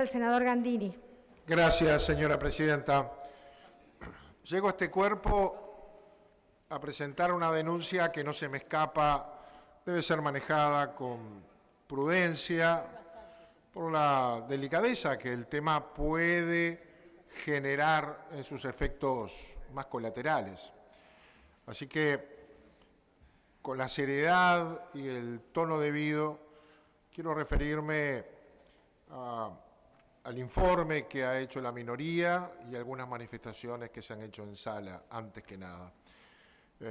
El senador Gandini. Gracias, señora presidenta. Llego a este cuerpo a presentar una denuncia que no se me escapa, debe ser manejada con prudencia, por la delicadeza que el tema puede generar en sus efectos más colaterales. Así que, con la seriedad y el tono debido, quiero referirme al informe que ha hecho la minoría y algunas manifestaciones que se han hecho en sala, antes que nada.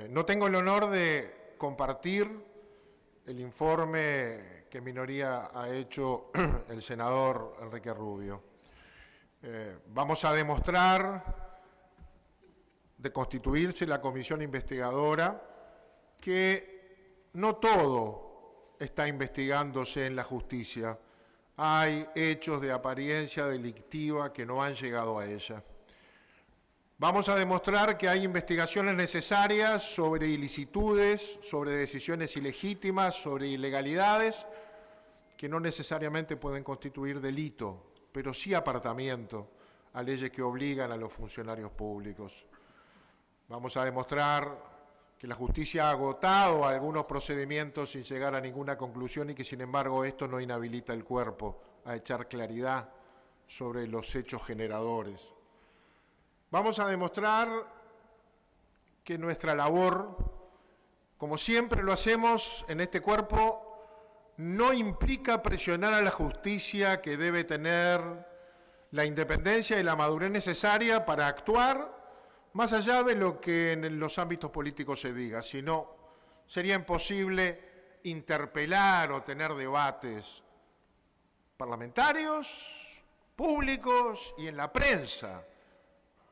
No tengo el honor de compartir el informe que minoría ha hecho el senador Enrique Rubio. Vamos a demostrar, de constituirse la comisión investigadora, que no todo está investigándose en la justicia. Hay hechos de apariencia delictiva que no han llegado a ella. Vamos a demostrar que hay investigaciones necesarias sobre ilicitudes, sobre decisiones ilegítimas, sobre ilegalidades, que no necesariamente pueden constituir delito, pero sí apartamiento a leyes que obligan a los funcionarios públicos. Vamos a demostrar que la justicia ha agotado algunos procedimientos sin llegar a ninguna conclusión y que, sin embargo, esto no inhabilita el cuerpo a echar claridad sobre los hechos generadores. Vamos a demostrar que nuestra labor, como siempre lo hacemos en este cuerpo, no implica presionar a la justicia, que debe tener la independencia y la madurez necesaria para actuar más allá de lo que en los ámbitos políticos se diga, sino sería imposible interpelar o tener debates parlamentarios, públicos y en la prensa.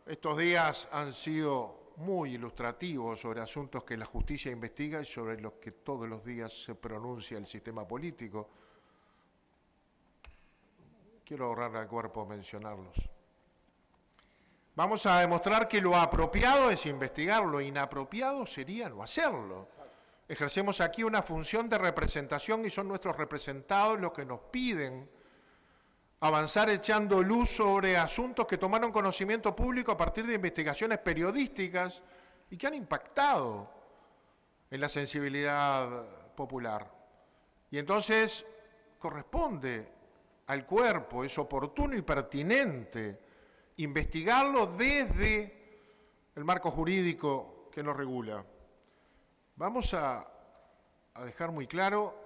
Estos días han sido muy ilustrativos sobre asuntos que la justicia investiga y sobre los que todos los días se pronuncia el sistema político. Quiero ahorrarle al cuerpo mencionarlos. Vamos a demostrar que lo apropiado es investigar, lo inapropiado sería no hacerlo. Ejercemos aquí una función de representación y son nuestros representados los que nos piden avanzar echando luz sobre asuntos que tomaron conocimiento público a partir de investigaciones periodísticas y que han impactado en la sensibilidad popular. Y entonces corresponde al cuerpo, es oportuno y pertinente investigarlo desde el marco jurídico que nos regula. Vamos a dejar muy claro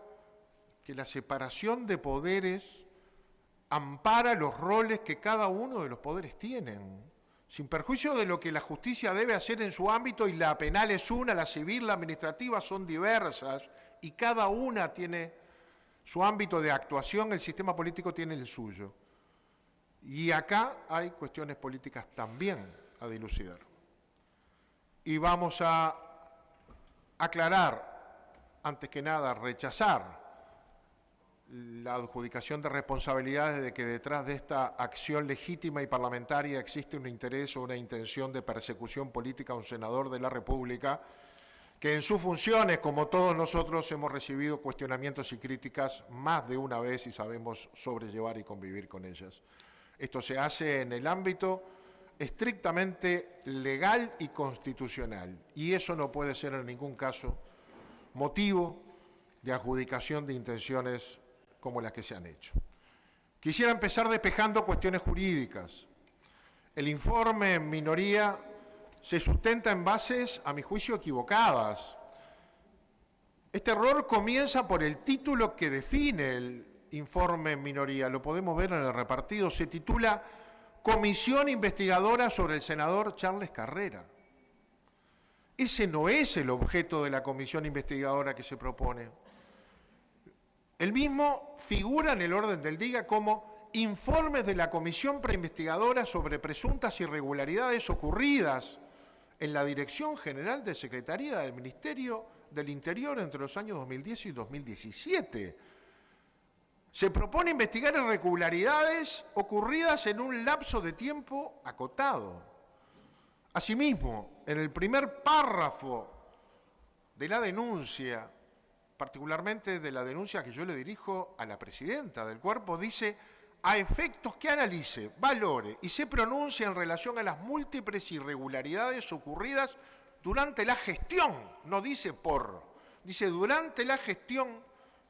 que la separación de poderes ampara los roles que cada uno de los poderes tienen, sin perjuicio de lo que la justicia debe hacer en su ámbito, y la penal es una, la civil, la administrativa son diversas, y cada una tiene su ámbito de actuación, el sistema político tiene el suyo. Y acá hay cuestiones políticas también a dilucidar. Y vamos a aclarar, antes que nada, rechazar la adjudicación de responsabilidades de que detrás de esta acción legítima y parlamentaria existe un interés o una intención de persecución política a un senador de la República que en sus funciones, como todos nosotros, hemos recibido cuestionamientos y críticas más de una vez y sabemos sobrellevar y convivir con ellas. Esto se hace en el ámbito estrictamente legal y constitucional, y eso no puede ser en ningún caso motivo de adjudicación de intenciones como las que se han hecho. Quisiera empezar despejando cuestiones jurídicas. El informe en minoría se sustenta en bases, a mi juicio, equivocadas. Este error comienza por el título que define el informe en minoría, lo podemos ver en el repartido, se titula Comisión Investigadora sobre el senador Charles Carrera. Ese no es el objeto de la comisión investigadora que se propone. El mismo figura en el orden del día como informes de la comisión preinvestigadora sobre presuntas irregularidades ocurridas en la Dirección General de Secretaría del Ministerio del Interior entre los años 2010 y 2017. Se propone investigar irregularidades ocurridas en un lapso de tiempo acotado. Asimismo, en el primer párrafo de la denuncia, particularmente de la denuncia que yo le dirijo a la presidenta del cuerpo, dice: a efectos que analice, valore y se pronuncie en relación a las múltiples irregularidades ocurridas durante la gestión, no dice dice durante la gestión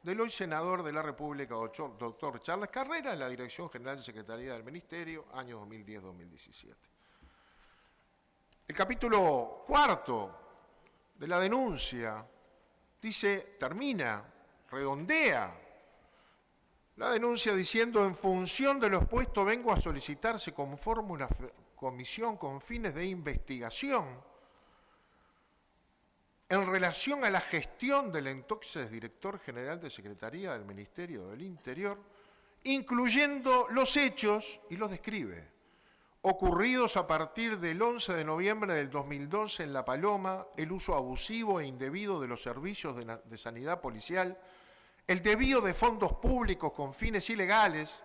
del hoy senador de la República, doctor Charles Carrera, en la Dirección General de Secretaría del Ministerio, año 2010-2017. El capítulo 4 de la denuncia dice, termina, redondea la denuncia diciendo, en función de lo expuesto vengo a solicitar se conforme una comisión con fines de investigación en relación a la gestión del entonces director general de Secretaría del Ministerio del Interior, incluyendo los hechos, y los describe, ocurridos a partir del 11 de noviembre del 2012 en La Paloma, el uso abusivo e indebido de los servicios de sanidad policial, el desvío de fondos públicos con fines ilegales,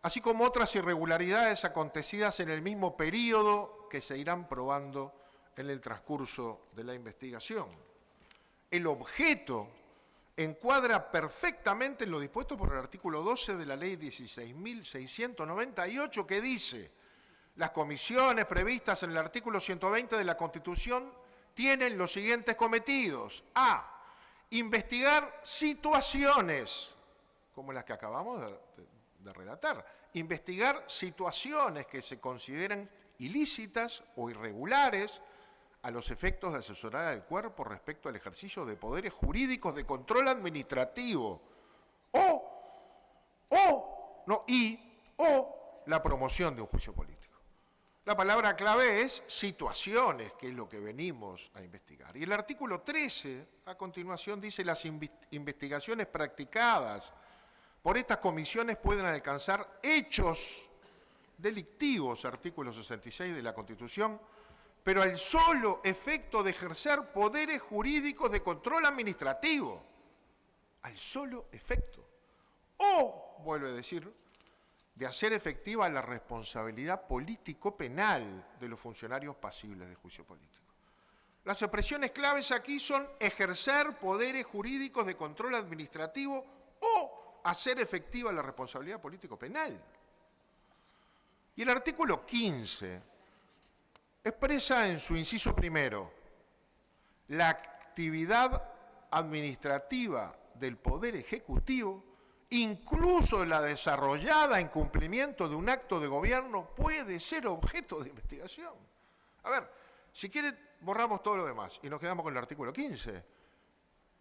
así como otras irregularidades acontecidas en el mismo período que se irán probando en el transcurso de la investigación. El objeto encuadra perfectamente en lo dispuesto por el artículo 12 de la Ley 16.698, que dice: las comisiones previstas en el artículo 120 de la Constitución tienen los siguientes cometidos. A. Investigar situaciones, como las que acabamos de relatar. Investigar situaciones que se consideren ilícitas o irregulares a los efectos de asesorar al cuerpo respecto al ejercicio de poderes jurídicos de control administrativo o la promoción de un juicio político. La palabra clave es situaciones, que es lo que venimos a investigar. Y el artículo 13, a continuación, dice: las investigaciones practicadas por estas comisiones pueden alcanzar hechos delictivos, artículo 66 de la Constitución, pero al solo efecto de ejercer poderes jurídicos de control administrativo. Al solo efecto. O, vuelve a decir, de hacer efectiva la responsabilidad político-penal de los funcionarios pasibles de juicio político. Las expresiones claves aquí son ejercer poderes jurídicos de control administrativo o hacer efectiva la responsabilidad político-penal. Y el artículo 15 expresa en su inciso primero la actividad administrativa del Poder Ejecutivo, incluso la desarrollada en cumplimiento de un acto de gobierno, puede ser objeto de investigación. A ver, si quiere borramos todo lo demás y nos quedamos con el artículo 15,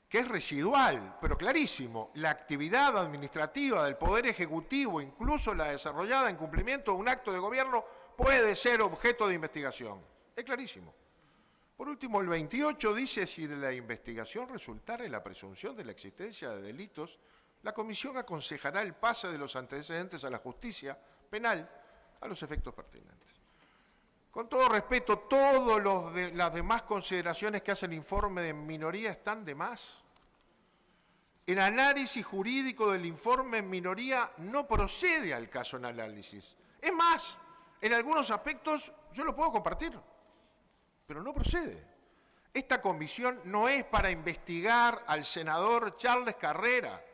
que es residual, pero clarísimo. La actividad administrativa del Poder Ejecutivo, incluso la desarrollada en cumplimiento de un acto de gobierno, puede ser objeto de investigación. Es clarísimo. Por último, el 28 dice: si de la investigación resultare la presunción de la existencia de delitos, la comisión aconsejará el pase de los antecedentes a la justicia penal a los efectos pertinentes. Con todo respeto, todas las demás consideraciones que hace el informe de minoría están de más. El análisis jurídico del informe en minoría no procede al caso en análisis. Es más, en algunos aspectos yo lo puedo compartir, pero no procede. Esta comisión no es para investigar al senador Charles Carrera,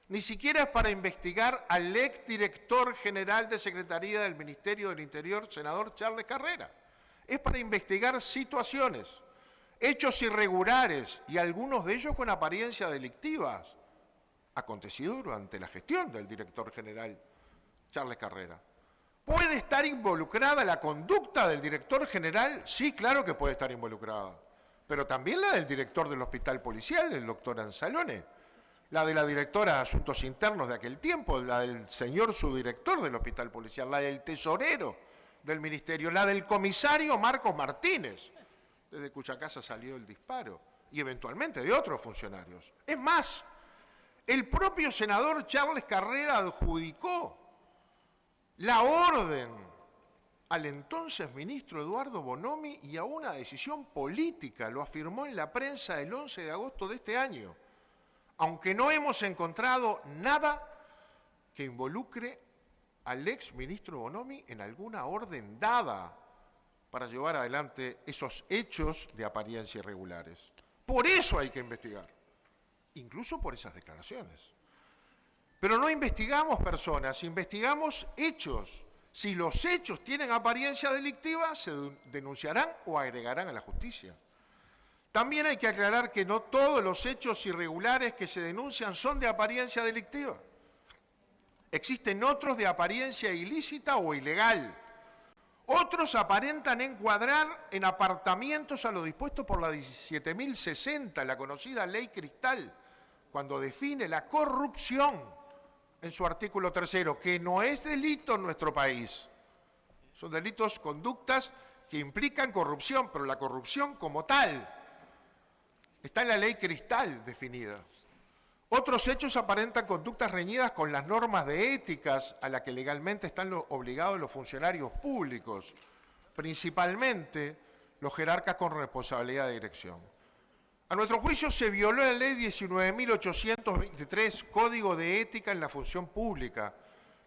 ni siquiera es para investigar al exdirector general de Secretaría del Ministerio del Interior, senador Charles Carrera. Es para investigar situaciones, hechos irregulares y algunos de ellos con apariencia delictivas, acontecidos durante la gestión del director general Charles Carrera. ¿Puede estar involucrada la conducta del director general? Sí, claro que puede estar involucrada, pero también la del director del hospital policial, el doctor Anzalone, la de la directora de Asuntos Internos de aquel tiempo, la del señor subdirector del hospital policial, la del tesorero del ministerio, la del comisario Marcos Martínez, desde cuya casa salió el disparo, y eventualmente de otros funcionarios. Es más, el propio senador Charles Carrera adjudicó la orden al entonces ministro Eduardo Bonomi y a una decisión política, lo afirmó en la prensa el 11 de agosto de este año, aunque no hemos encontrado nada que involucre al ex ministro Bonomi en alguna orden dada para llevar adelante esos hechos de apariencia irregulares. Por eso hay que investigar, incluso por esas declaraciones. Pero no investigamos personas, investigamos hechos. Si los hechos tienen apariencia delictiva, se denunciarán o agregarán a la justicia. También hay que aclarar que no todos los hechos irregulares que se denuncian son de apariencia delictiva. Existen otros de apariencia ilícita o ilegal. Otros aparentan encuadrar en apartamentos a lo dispuesto por la 17.060, la conocida Ley Cristal, cuando define la corrupción en su artículo 3º, que no es delito en nuestro país. Son delitos, conductas que implican corrupción, pero la corrupción como tal está en la Ley Cristal definida. Otros hechos aparentan conductas reñidas con las normas de éticas a las que legalmente están obligados los funcionarios públicos, principalmente los jerarcas con responsabilidad de dirección. A nuestro juicio se violó la Ley 19.823, Código de Ética en la Función Pública,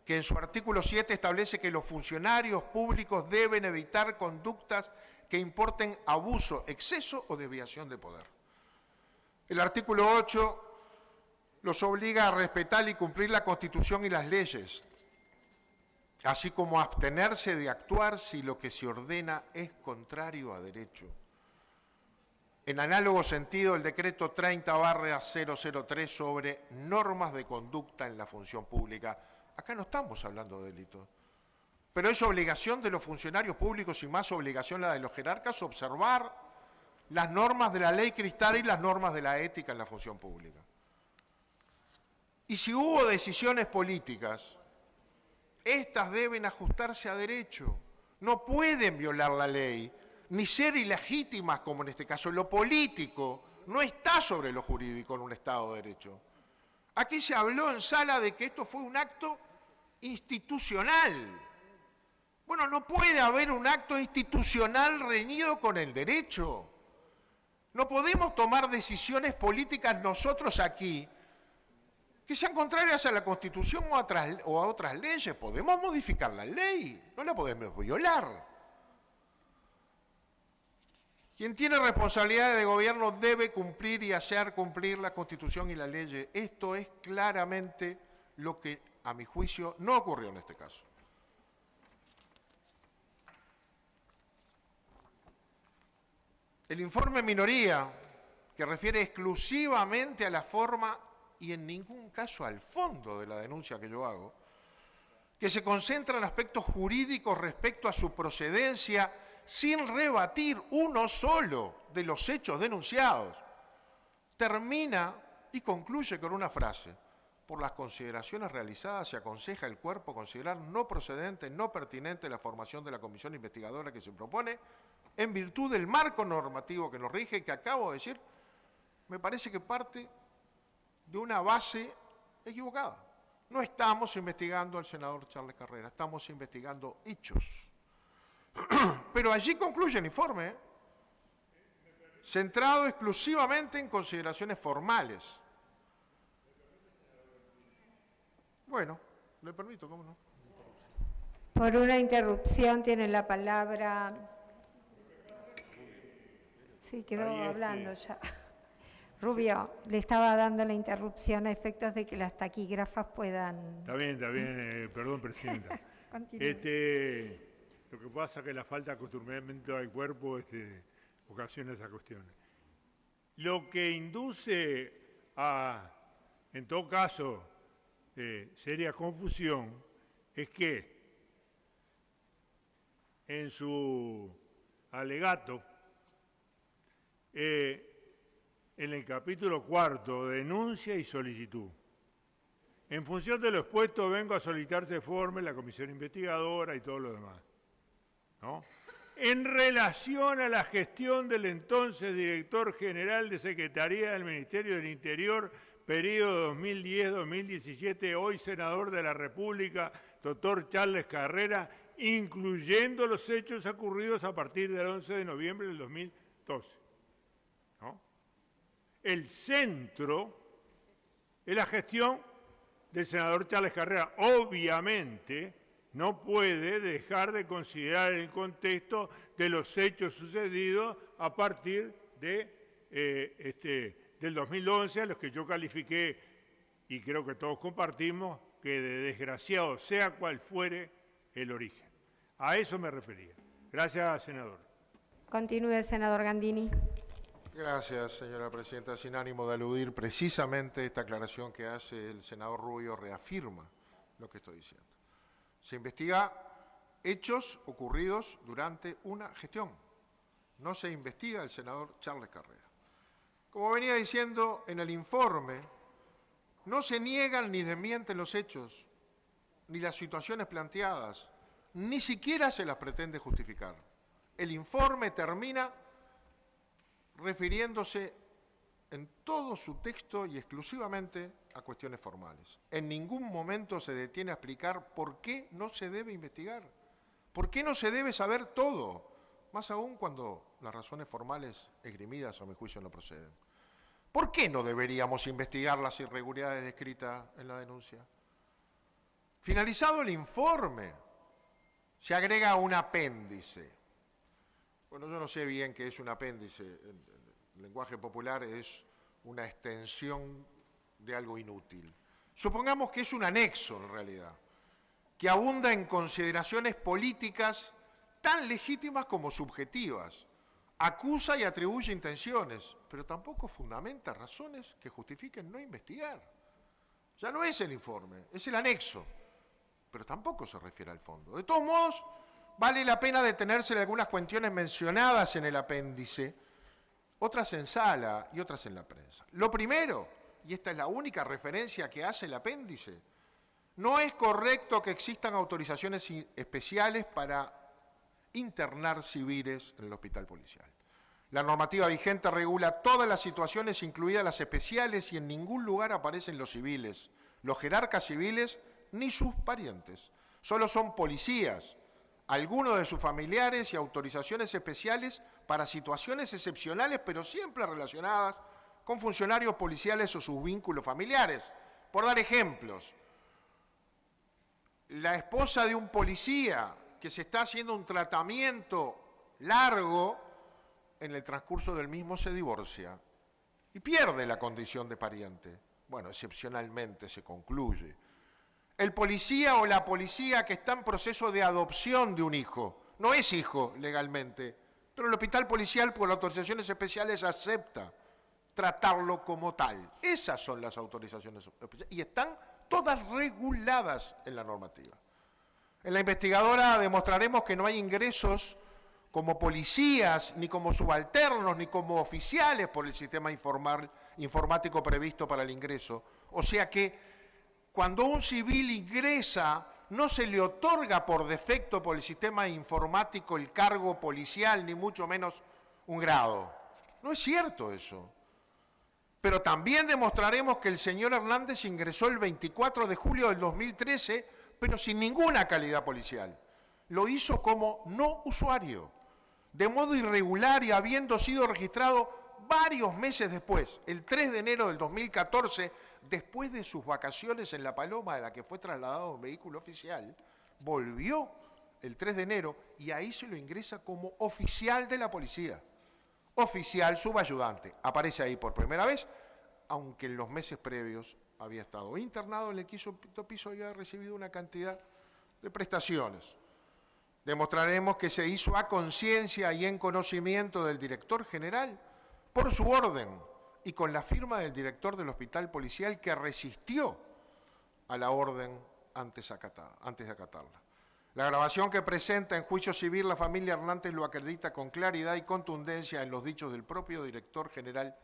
que en su artículo 7 establece que los funcionarios públicos deben evitar conductas que importen abuso, exceso o desviación de poder. El artículo 8 los obliga a respetar y cumplir la Constitución y las leyes, así como a abstenerse de actuar si lo que se ordena es contrario a derecho. En análogo sentido, el decreto 30/003 sobre normas de conducta en la función pública. Acá no estamos hablando de delitos, pero es obligación de los funcionarios públicos y más obligación la de los jerarcas observar las normas de la Ley Cristal y las normas de la ética en la función pública. Y si hubo decisiones políticas, estas deben ajustarse a derecho, no pueden violar la ley, ni ser ilegítimas como en este caso. Lo político no está sobre lo jurídico en un Estado de Derecho. Aquí se habló en sala de que esto fue un acto institucional. Bueno, no puede haber un acto institucional reñido con el derecho. No podemos tomar decisiones políticas nosotros aquí que sean contrarias a la Constitución o a otras leyes. Podemos modificar la ley, no la podemos violar. Quien tiene responsabilidades de gobierno debe cumplir y hacer cumplir la Constitución y las leyes. Esto es claramente lo que, a mi juicio, no ocurrió en este caso. El informe minoría, que refiere exclusivamente a la forma y en ningún caso al fondo de la denuncia que yo hago, que se concentra en aspectos jurídicos respecto a su procedencia sin rebatir uno solo de los hechos denunciados, termina y concluye con una frase: por las consideraciones realizadas se aconseja el cuerpo considerar no procedente, no pertinente la formación de la comisión investigadora que se propone en virtud del marco normativo que nos rige, que acabo de decir, me parece que parte de una base equivocada. No estamos investigando al senador Charles Carrera, estamos investigando hechos. Pero allí concluye el informe, centrado exclusivamente en consideraciones formales. Bueno, le permito, ¿cómo no? Por una interrupción tiene la palabra. Sí, quedó hablando ya. Rubio, le estaba dando la interrupción a efectos de que las taquígrafas puedan... Está bien, perdón, Presidenta. Lo que pasa es que la falta de acostumbramiento del cuerpo ocasiona esa cuestión. Lo que induce a, en todo caso, seria confusión es que en su alegato, en el capítulo 4, denuncia y solicitud. En función de lo expuesto, vengo a solicitar se forme la comisión investigadora y todo lo demás, ¿no? En relación a la gestión del entonces director general de Secretaría del Ministerio del Interior, periodo 2010-2017, hoy senador de la República, doctor Charles Carrera, incluyendo los hechos ocurridos a partir del 11 de noviembre del 2012. ¿No? El centro es la gestión del senador Charles Carrera. Obviamente no puede dejar de considerar el contexto de los hechos sucedidos a partir de, del 2011, a los que yo califiqué y creo que todos compartimos que de desgraciado sea cual fuere el origen. A eso me refería. Gracias, senador. Continúe, senador Gandini. Gracias, señora presidenta. Sin ánimo de aludir, precisamente esta aclaración que hace el senador Rubio reafirma lo que estoy diciendo. Se investiga hechos ocurridos durante una gestión. No se investiga el senador Charles Carrera. Como venía diciendo en el informe, no se niegan ni desmienten los hechos, ni las situaciones planteadas, ni siquiera se las pretende justificar. El informe termina refiriéndose en todo su texto y exclusivamente a cuestiones formales. En ningún momento se detiene a explicar por qué no se debe investigar, por qué no se debe saber todo, más aún cuando las razones formales esgrimidas, a mi juicio, no proceden. ¿Por qué no deberíamos investigar las irregularidades descritas en la denuncia? Finalizado el informe, se agrega un apéndice. Bueno, yo no sé bien qué es un apéndice. El lenguaje popular es una extensión de algo inútil. Supongamos que es un anexo, en realidad, que abunda en consideraciones políticas tan legítimas como subjetivas. Acusa y atribuye intenciones, pero tampoco fundamenta razones que justifiquen no investigar. Ya no es el informe, es el anexo, pero tampoco se refiere al fondo. De todos modos, vale la pena detenerse en algunas cuestiones mencionadas en el apéndice, otras en sala y otras en la prensa. Lo primero, y esta es la única referencia que hace el apéndice, no es correcto que existan autorizaciones especiales para internar civiles en el hospital policial. La normativa vigente regula todas las situaciones, incluidas las especiales, y en ningún lugar aparecen los civiles, los jerarcas civiles, ni sus parientes. Solo son policías, algunos de sus familiares y autorizaciones especiales para situaciones excepcionales, pero siempre relacionadas con funcionarios policiales o sus vínculos familiares. Por dar ejemplos, la esposa de un policía que se está haciendo un tratamiento largo, en el transcurso del mismo se divorcia y pierde la condición de pariente. Bueno, excepcionalmente se concluye. El policía o la policía que está en proceso de adopción de un hijo, no es hijo legalmente, pero el hospital policial por autorizaciones especiales acepta tratarlo como tal. Esas son las autorizaciones especiales y están todas reguladas en la normativa. En la investigadora demostraremos que no hay ingresos como policías, ni como subalternos, ni como oficiales por el sistema informático previsto para el ingreso. O sea que cuando un civil ingresa, no se le otorga por defecto por el sistema informático el cargo policial, ni mucho menos un grado. No es cierto eso. Pero también demostraremos que el señor Hernández ingresó el 24 de julio del 2013, pero sin ninguna calidad policial. Lo hizo como no usuario, de modo irregular y habiendo sido registrado varios meses después, el 3 de enero del 2014, después de sus vacaciones en La Paloma, de la que fue trasladado en vehículo oficial, volvió el 3 de enero y ahí se lo ingresa como oficial de la policía, oficial subayudante. Aparece ahí por primera vez, aunque en los meses previos había estado internado en el quinto piso y había recibido una cantidad de prestaciones. Demostraremos que se hizo a conciencia y en conocimiento del director general por su orden y con la firma del director del hospital policial que resistió a la orden antes de acatarla. La grabación que presenta en juicio civil la familia Hernández lo acredita con claridad y contundencia en los dichos del propio director general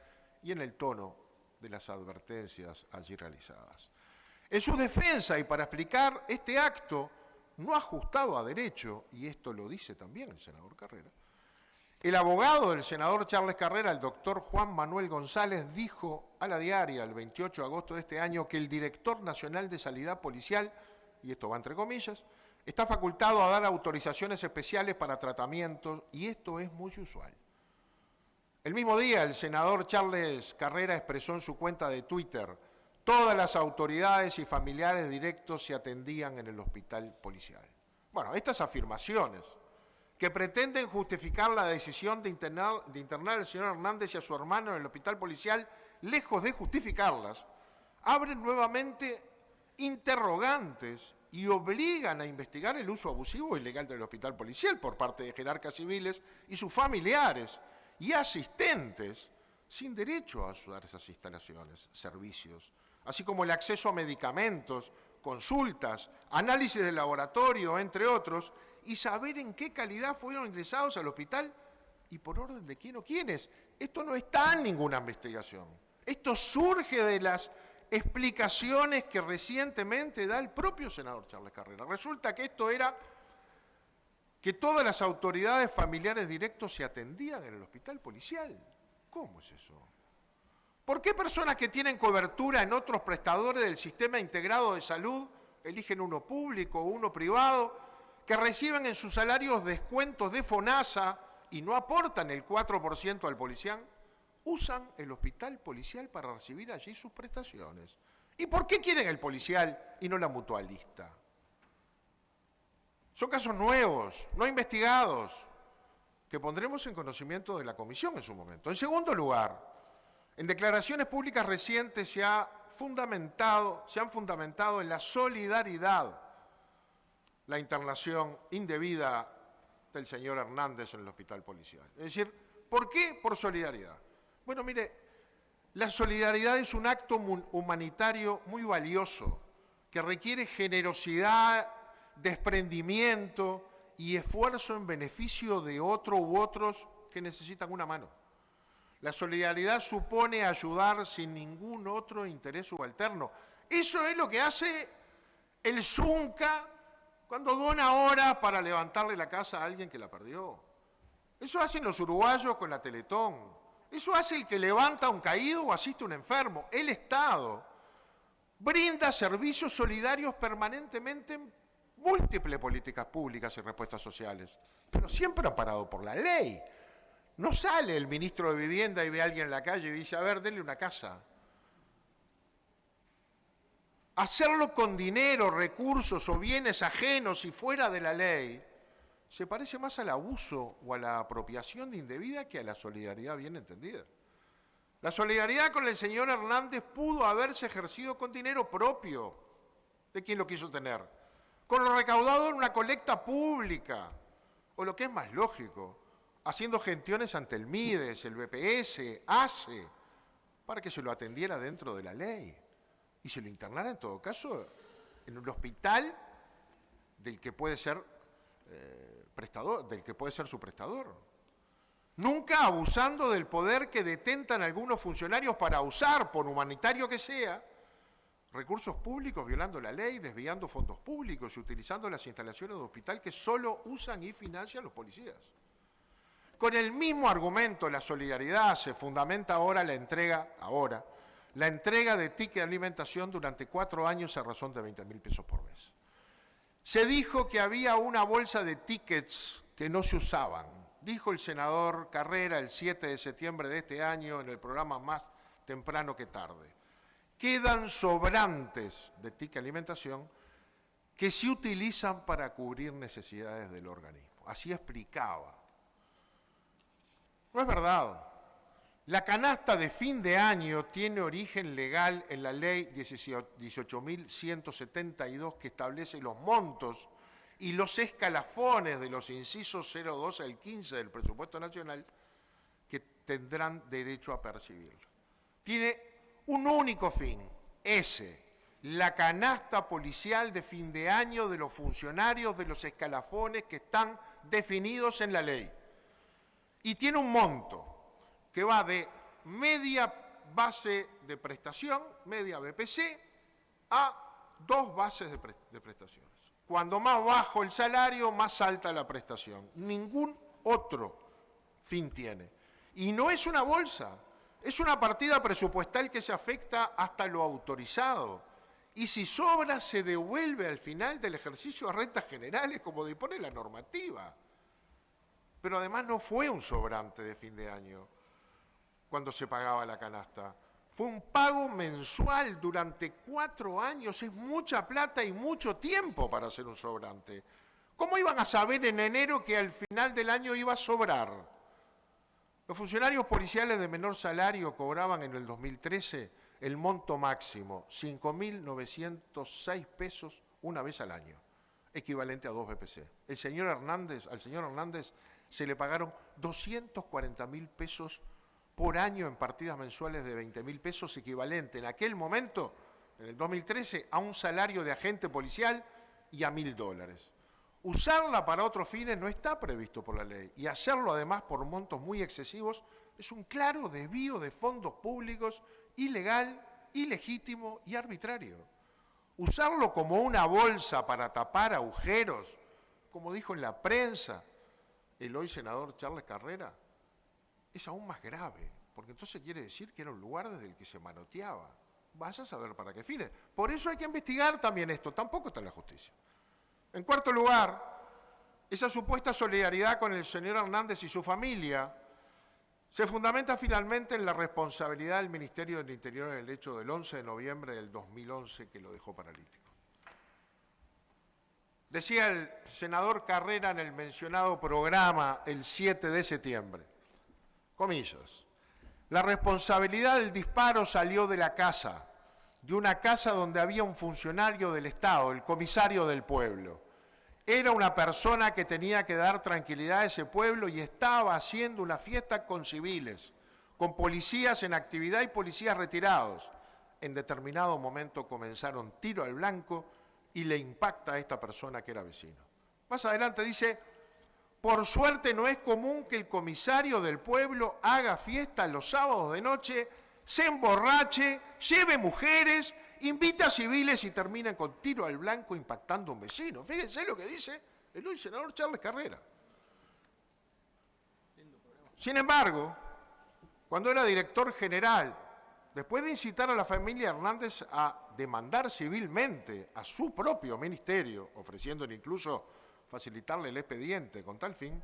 y en el tono de las advertencias allí realizadas. En su defensa y para explicar este acto no ajustado a derecho, y esto lo dice también el senador Carrera, el abogado del senador Charles Carrera, el doctor Juan Manuel González, dijo a La Diaria el 28 de agosto de este año que el director nacional de sanidad policial, y esto va entre comillas, está facultado a dar autorizaciones especiales para tratamientos, y esto es muy usual. El mismo día, el senador Charles Carrera expresó en su cuenta de Twitter: todas las autoridades y familiares directos se atendían en el hospital policial. Bueno, estas afirmaciones que pretenden justificar la decisión de internar al señor Hernández y a su hermano en el hospital policial, lejos de justificarlas, abren nuevamente interrogantes y obligan a investigar el uso abusivo e ilegal del hospital policial por parte de jerarcas civiles y sus familiares y asistentes sin derecho a usar esas instalaciones, servicios, así como el acceso a medicamentos, consultas, análisis de laboratorio, entre otros, y saber en qué calidad fueron ingresados al hospital y por orden de quién o quiénes. Esto no está en ninguna investigación. Esto surge de las explicaciones que recientemente da el propio senador Charles Carrera. Resulta que esto era que todas las autoridades familiares directos se atendían en el hospital policial. ¿Cómo es eso? ¿Por qué personas que tienen cobertura en otros prestadores del sistema integrado de salud eligen uno público o uno privado, que reciben en sus salarios descuentos de FONASA y no aportan el 4% al policial, usan el hospital policial para recibir allí sus prestaciones? ¿Y por qué quieren el policial y no la mutualista? Son casos nuevos, no investigados, que pondremos en conocimiento de la comisión en su momento. En segundo lugar, en declaraciones públicas recientes se han fundamentado en la solidaridad la internación indebida del señor Hernández en el hospital policial. Es decir, ¿por qué? Por solidaridad. Bueno, mire, la solidaridad es un acto humanitario muy valioso, que requiere generosidad, desprendimiento y esfuerzo en beneficio de otro u otros que necesitan una mano. La solidaridad supone ayudar sin ningún otro interés subalterno. Eso es lo que hace el Zunca cuando dona horas para levantarle la casa a alguien que la perdió. Eso hacen los uruguayos con la Teletón. Eso hace el que levanta a un caído o asiste a un enfermo. El Estado brinda servicios solidarios permanentemente en múltiples políticas públicas y respuestas sociales, pero siempre amparado por la ley. No sale el ministro de Vivienda y ve a alguien en la calle y dice, a ver, denle una casa. Hacerlo con dinero, recursos o bienes ajenos y fuera de la ley se parece más al abuso o a la apropiación indebida que a la solidaridad bien entendida. La solidaridad con el señor Hernández pudo haberse ejercido con dinero propio de quien lo quiso tener, con lo recaudado en una colecta pública, o lo que es más lógico, haciendo gestiones ante el MIDES, el BPS, ACE, para que se lo atendiera dentro de la ley y se lo internara en todo caso en un hospital del que puede ser su prestador. Nunca abusando del poder que detentan algunos funcionarios para usar, por humanitario que sea, recursos públicos violando la ley, desviando fondos públicos y utilizando las instalaciones de hospital que solo usan y financian los policías. Con el mismo argumento, la solidaridad, se fundamenta ahora la entrega de ticket de alimentación durante 4 años a razón de 20.000 pesos por mes. Se dijo que había una bolsa de tickets que no se usaban. Dijo el senador Carrera el 7 de septiembre de este año en el programa Más temprano que tarde. Quedan sobrantes de ticket de alimentación que se utilizan para cubrir necesidades del organismo. Así explicaba. No es verdad. La canasta de fin de año tiene origen legal en la ley 18.172 que establece los montos y los escalafones de los incisos 02 al 15 del presupuesto nacional que tendrán derecho a percibirlo. Tiene un único fin, la canasta policial de fin de año de los funcionarios de los escalafones que están definidos en la ley. Y tiene un monto que va de media base de prestación, media BPC, a 2 bases de prestaciones. Cuando más bajo el salario, más alta la prestación. Ningún otro fin tiene. Y no es una bolsa, es una partida presupuestal que se afecta hasta lo autorizado. Y si sobra, se devuelve al final del ejercicio a rentas generales, como dispone la normativa. Pero además no fue un sobrante de fin de año cuando se pagaba la canasta. Fue un pago mensual durante 4 años. Es mucha plata y mucho tiempo para hacer un sobrante. ¿Cómo iban a saber en enero que al final del año iba a sobrar? Los funcionarios policiales de menor salario cobraban en el 2013 el monto máximo, 5.906 pesos una vez al año, equivalente a 2 BPC. Al señor Hernández se le pagaron 240.000 pesos por año en partidas mensuales de 20.000 pesos, equivalente en aquel momento, en el 2013, a un salario de agente policial y a $1.000. Usarla para otros fines no está previsto por la ley, y hacerlo además por montos muy excesivos es un claro desvío de fondos públicos, ilegal, ilegítimo y arbitrario. Usarlo como una bolsa para tapar agujeros, como dijo en la prensa el hoy senador Charles Carrera, es aún más grave, porque entonces quiere decir que era un lugar desde el que se manoteaba. Vaya a saber para qué fines. Por eso hay que investigar también esto, tampoco está en la justicia. En cuarto lugar, esa supuesta solidaridad con el señor Hernández y su familia se fundamenta finalmente en la responsabilidad del Ministerio del Interior en el hecho del 11 de noviembre del 2011 que lo dejó paralítico. Decía el senador Carrera en el mencionado programa el 7 de septiembre, comillas, la responsabilidad del disparo salió de la casa, de una casa donde había un funcionario del Estado, el comisario del pueblo. Era una persona que tenía que dar tranquilidad a ese pueblo y estaba haciendo una fiesta con civiles, con policías en actividad y policías retirados. En determinado momento comenzaron tiro al blanco y le impacta a esta persona que era vecino. Más adelante dice, por suerte no es común que el comisario del pueblo haga fiesta los sábados de noche, se emborrache, lleve mujeres, invita a civiles y termina con tiro al blanco impactando a un vecino. Fíjense lo que dice el hoy senador Charles Carrera. Sin embargo, cuando era director general, después de incitar a la familia Hernández a demandar civilmente a su propio ministerio, ofreciéndole incluso facilitarle el expediente con tal fin,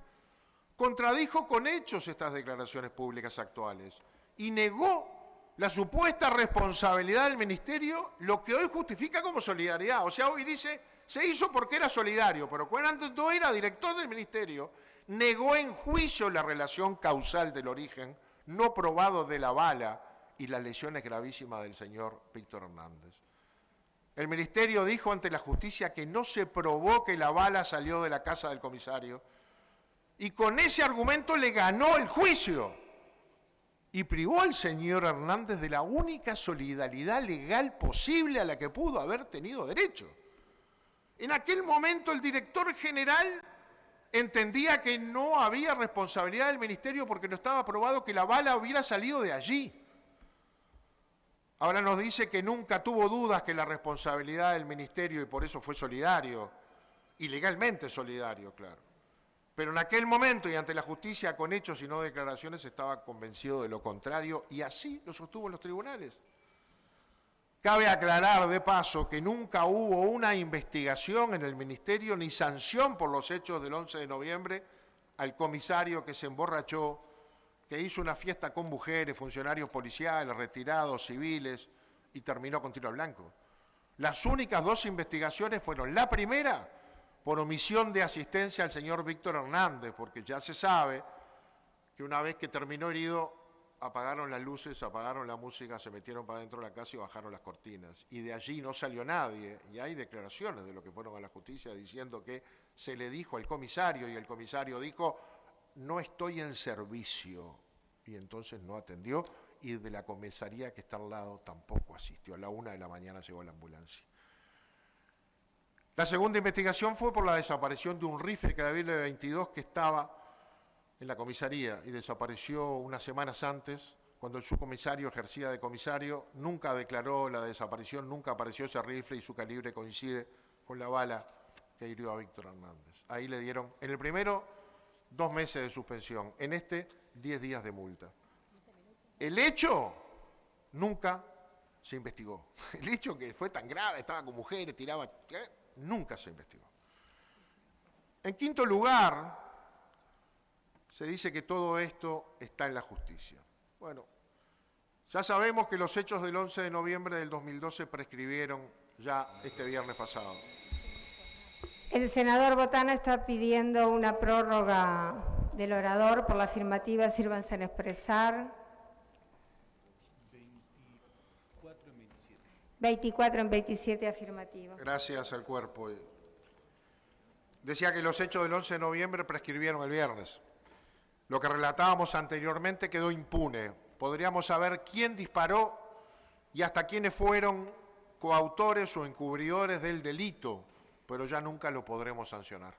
contradijo con hechos estas declaraciones públicas actuales y negó la supuesta responsabilidad del ministerio, lo que hoy justifica como solidaridad. O sea, hoy dice, se hizo porque era solidario, pero cuando era director del ministerio, negó en juicio la relación causal del origen no probado de la bala y las lesiones gravísimas del señor Víctor Hernández. El ministerio dijo ante la justicia que no se probó que la bala salió de la casa del comisario y con ese argumento le ganó el juicio y privó al señor Hernández de la única solidaridad legal posible a la que pudo haber tenido derecho. En aquel momento el director general entendía que no había responsabilidad del ministerio porque no estaba probado que la bala hubiera salido de allí. Ahora nos dice que nunca tuvo dudas que la responsabilidad del ministerio y por eso fue solidario, y legalmente solidario, claro. Pero en aquel momento y ante la justicia con hechos y no declaraciones estaba convencido de lo contrario y así lo sostuvo en los tribunales. Cabe aclarar de paso que nunca hubo una investigación en el ministerio ni sanción por los hechos del 11 de noviembre al comisario que se emborrachó, que hizo una fiesta con mujeres, funcionarios policiales, retirados, civiles y terminó con tiro al blanco. Las únicas dos investigaciones fueron la primera por omisión de asistencia al señor Víctor Hernández, porque ya se sabe que una vez que terminó herido, apagaron las luces, apagaron la música, se metieron para dentro de la casa y bajaron las cortinas. Y de allí no salió nadie, y hay declaraciones de los que fueron a la justicia diciendo que se le dijo al comisario, y el comisario dijo, no estoy en servicio, y entonces no atendió, y de la comisaría que está al lado tampoco asistió. A la 1 de la mañana llegó la ambulancia. La segunda investigación fue por la desaparición de un rifle calibre 22 que estaba en la comisaría y desapareció unas semanas antes, cuando el subcomisario ejercía de comisario, nunca declaró la desaparición, nunca apareció ese rifle y su calibre coincide con la bala que hirió a Víctor Hernández. Ahí le dieron, en el primero, 2 meses de suspensión, en este, 10 días de multa. El hecho nunca se investigó. El hecho que fue tan grave, estaba con mujeres, tiraba... nunca se investigó. En quinto lugar, se dice que todo esto está en la justicia. Bueno, ya sabemos que los hechos del 11 de noviembre del 2012 prescribieron ya este viernes pasado. El senador Botana está pidiendo una prórroga del orador. Por la afirmativa, sírvanse en expresar. 24 24 en 27 afirmativo. Gracias al cuerpo. Decía que los hechos del 11 de noviembre prescribieron el viernes. Lo que relatábamos anteriormente quedó impune. Podríamos saber quién disparó y hasta quiénes fueron coautores o encubridores del delito, pero ya nunca lo podremos sancionar.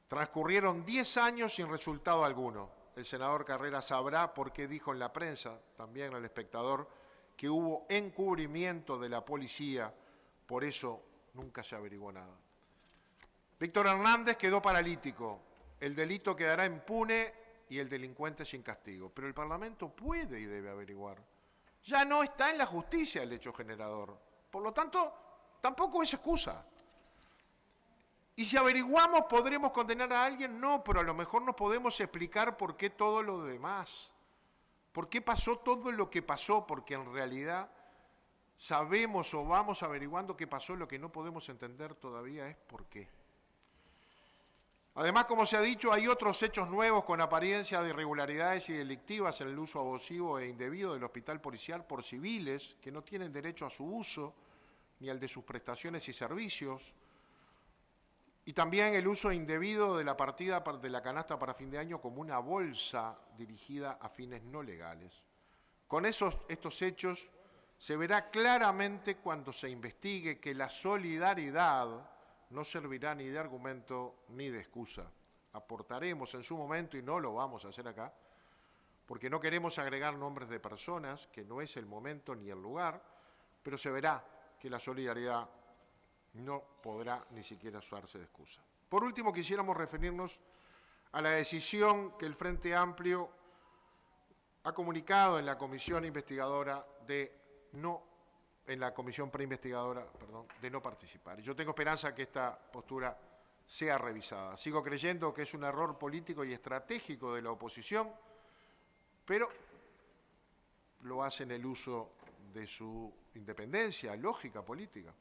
Transcurrieron 10 años sin resultado alguno. El senador Carrera sabrá por qué dijo en la prensa, también al espectador, que hubo encubrimiento de la policía, por eso nunca se averiguó nada. Víctor Hernández quedó paralítico, el delito quedará impune y el delincuente sin castigo, pero el Parlamento puede y debe averiguar. Ya no está en la justicia el hecho generador, por lo tanto, tampoco es excusa. Y si averiguamos, ¿podremos condenar a alguien? No, pero a lo mejor nos podemos explicar por qué todo lo demás. ¿Por qué pasó todo lo que pasó? Porque en realidad sabemos o vamos averiguando qué pasó, lo que no podemos entender todavía es por qué. Además, como se ha dicho, hay otros hechos nuevos con apariencia de irregularidades y delictivas en el uso abusivo e indebido del hospital policial por civiles que no tienen derecho a su uso ni al de sus prestaciones y servicios. Y también el uso indebido de la partida de la canasta para fin de año como una bolsa dirigida a fines no legales. Con estos hechos se verá claramente cuando se investigue que la solidaridad no servirá ni de argumento ni de excusa. Aportaremos en su momento, y no lo vamos a hacer acá, porque no queremos agregar nombres de personas, que no es el momento ni el lugar, pero se verá que la solidaridad no podrá ni siquiera usarse de excusa. Por último, quisiéramos referirnos a la decisión que el Frente Amplio ha comunicado en la comisión investigadora en la comisión preinvestigadora, de no participar. Y yo tengo esperanza que esta postura sea revisada. Sigo creyendo que es un error político y estratégico de la oposición, pero lo hace en el uso de su independencia, lógica política.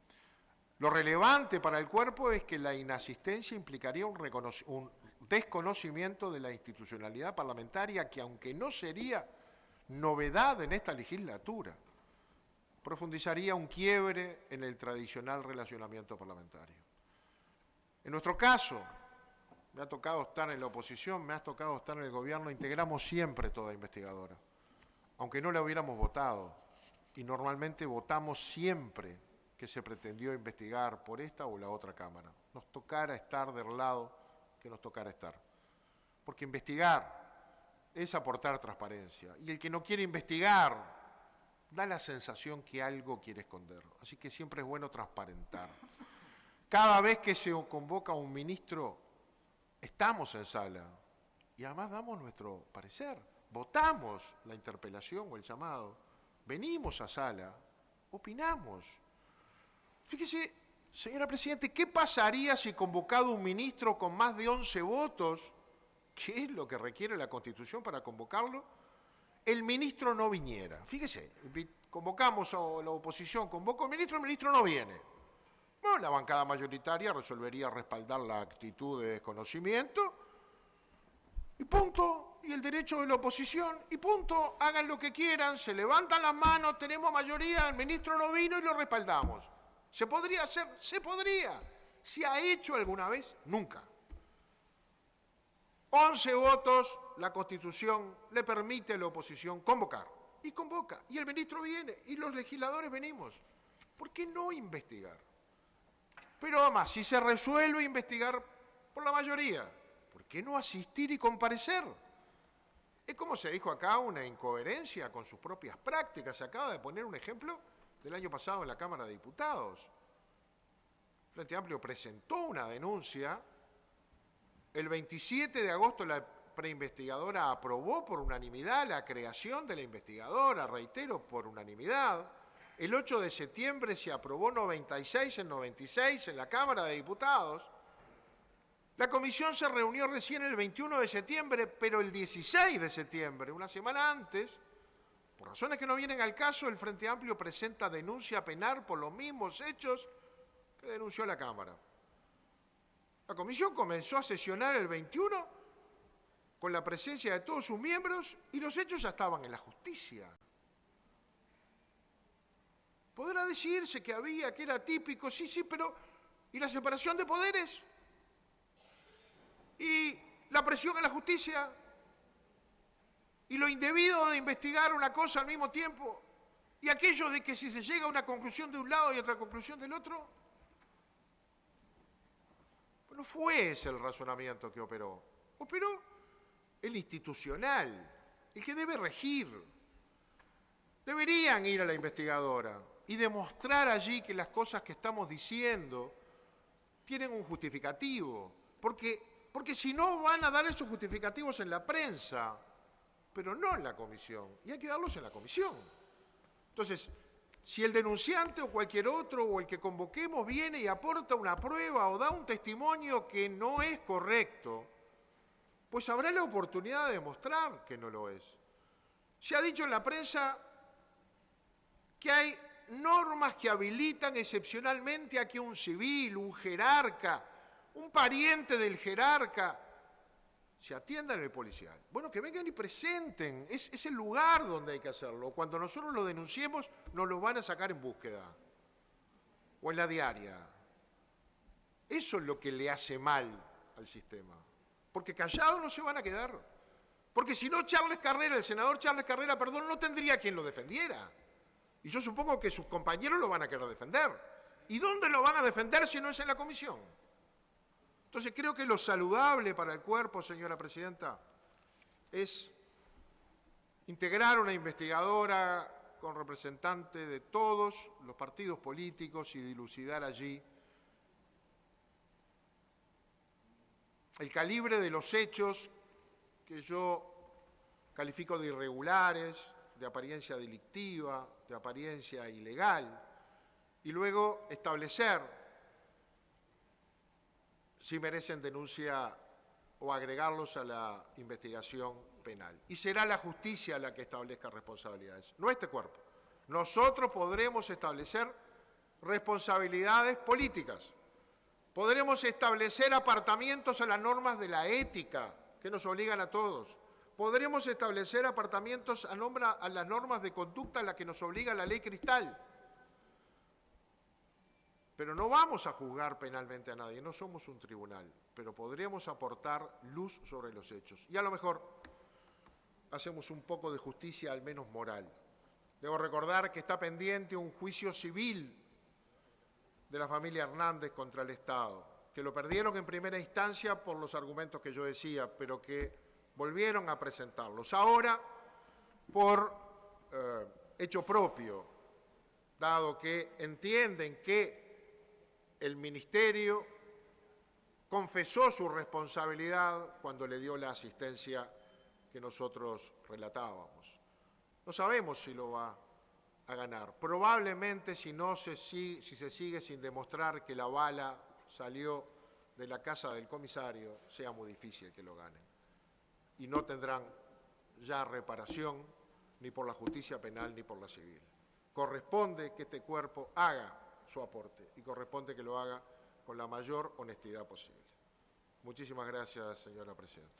Lo relevante para el cuerpo es que la inasistencia implicaría un desconocimiento de la institucionalidad parlamentaria que, aunque no sería novedad en esta legislatura, profundizaría un quiebre en el tradicional relacionamiento parlamentario. En nuestro caso, me ha tocado estar en la oposición, me ha tocado estar en el gobierno, integramos siempre toda investigadora, aunque no la hubiéramos votado, y normalmente votamos siempre que se pretendió investigar por esta o la otra Cámara. Nos tocara estar del lado que nos tocara estar. Porque investigar es aportar transparencia. Y el que no quiere investigar da la sensación que algo quiere esconder. Así que siempre es bueno transparentar. Cada vez que se convoca a un ministro, estamos en sala y además damos nuestro parecer. Votamos la interpelación o el llamado. Venimos a sala, opinamos. Fíjese, señora Presidente, ¿qué pasaría si convocado un ministro con más de 11 votos, que es lo que requiere la Constitución para convocarlo, el ministro no viniera? Fíjese, convocamos a la oposición, convoca al ministro, el ministro no viene. Bueno, la bancada mayoritaria resolvería respaldar la actitud de desconocimiento, y punto, y el derecho de la oposición, y punto, hagan lo que quieran, se levantan las manos, tenemos mayoría, el ministro no vino y lo respaldamos. ¿Se podría hacer? Se podría. ¿Se ha hecho alguna vez? Nunca. 11 votos, la Constitución le permite a la oposición convocar. Y convoca. Y el ministro viene. Y los legisladores venimos. ¿Por qué no investigar? Pero además, si se resuelve investigar por la mayoría, ¿por qué no asistir y comparecer? Es como se dijo acá, una incoherencia con sus propias prácticas. Se acaba de poner un ejemplo del año pasado en la Cámara de Diputados. El Frente Amplio presentó una denuncia. El 27 de agosto la preinvestigadora aprobó por unanimidad la creación de la investigadora, reitero, por unanimidad. El 8 de septiembre se aprobó 96 en 96 en la Cámara de Diputados. La comisión se reunió recién el 21 de septiembre, pero el 16 de septiembre, una semana antes, por razones que no vienen al caso, el Frente Amplio presenta denuncia penal por los mismos hechos que denunció la Cámara. La comisión comenzó a sesionar el 21 con la presencia de todos sus miembros y los hechos ya estaban en la justicia. Podrá decirse que había, que era típico, sí, pero ¿y la separación de poderes? ¿Y la presión en la justicia? ¿Y lo indebido de investigar una cosa al mismo tiempo? ¿Y aquello de que si se llega a una conclusión de un lado y otra conclusión del otro? Pues no fue ese el razonamiento que operó. Operó el institucional, el que debe regir. Deberían ir a la investigadora y demostrar allí que las cosas que estamos diciendo tienen un justificativo, porque si no van a dar esos justificativos en la prensa, pero no en la comisión, y hay que darlos en la comisión. Entonces, si el denunciante o cualquier otro o el que convoquemos viene y aporta una prueba o da un testimonio que no es correcto, pues habrá la oportunidad de demostrar que no lo es. Se ha dicho en la prensa que hay normas que habilitan excepcionalmente a que un civil, un jerarca, un pariente del jerarca, se atienda en el policial. Bueno, que vengan y presenten, es el lugar donde hay que hacerlo. Cuando nosotros lo denunciemos, nos lo van a sacar en búsqueda o en la diaria. Eso es lo que le hace mal al sistema, porque callados no se van a quedar. Porque si no, el senador Charles Carrera, no tendría quien lo defendiera. Y yo supongo que sus compañeros lo van a querer defender. ¿Y dónde lo van a defender si no es en la comisión? Entonces creo que lo saludable para el cuerpo, señora presidenta, es integrar una investigadora con representantes de todos los partidos políticos y dilucidar allí el calibre de los hechos que yo califico de irregulares, de apariencia delictiva, de apariencia ilegal, y luego establecer si merecen denuncia o agregarlos a la investigación penal. Y será la justicia la que establezca responsabilidades, no este cuerpo. Nosotros podremos establecer responsabilidades políticas, podremos establecer apartamientos a las normas de la ética que nos obligan a todos, podremos establecer apartamientos a las normas de conducta a las que nos obliga la ley Cristal. Pero no vamos a juzgar penalmente a nadie, no somos un tribunal, pero podremos aportar luz sobre los hechos. Y a lo mejor hacemos un poco de justicia, al menos moral. Debo recordar que está pendiente un juicio civil de la familia Hernández contra el Estado, que lo perdieron en primera instancia por los argumentos que yo decía, pero que volvieron a presentarlos. Ahora, por hecho propio, dado que entienden que el Ministerio confesó su responsabilidad cuando le dio la asistencia que nosotros relatábamos. No sabemos si lo va a ganar. Probablemente si se sigue sin demostrar que la bala salió de la casa del comisario, sea muy difícil que lo ganen. Y no tendrán ya reparación ni por la justicia penal ni por la civil. Corresponde que este cuerpo haga su aporte y corresponde que lo haga con la mayor honestidad posible. Muchísimas gracias, señora presidenta.